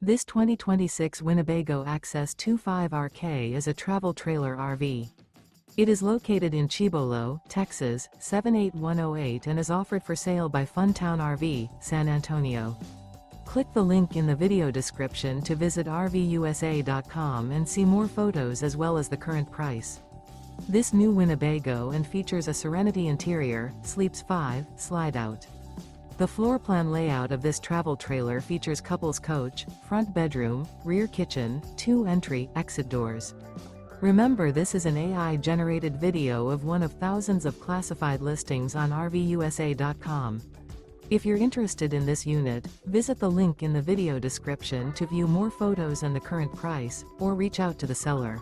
This 2026 Winnebago Access 25RK is a travel trailer RV. It is located in Cibolo, Texas, 78108 and is offered for sale by Funtown RV, San Antonio. Click the link in the video description to visit RVUSA.com and see more photos as well as the current price. This new Winnebago and features a SERENITY interior, sleeps 5, Slideout. The floor plan layout of this travel trailer features couples coach, front bedroom, rear kitchen, 2 entry/exit doors. Remember, this is an AI-generated video of one of thousands of classified listings on RVUSA.com. If you're interested in this unit, visit the link in the video description to view more photos and the current price, or reach out to the seller.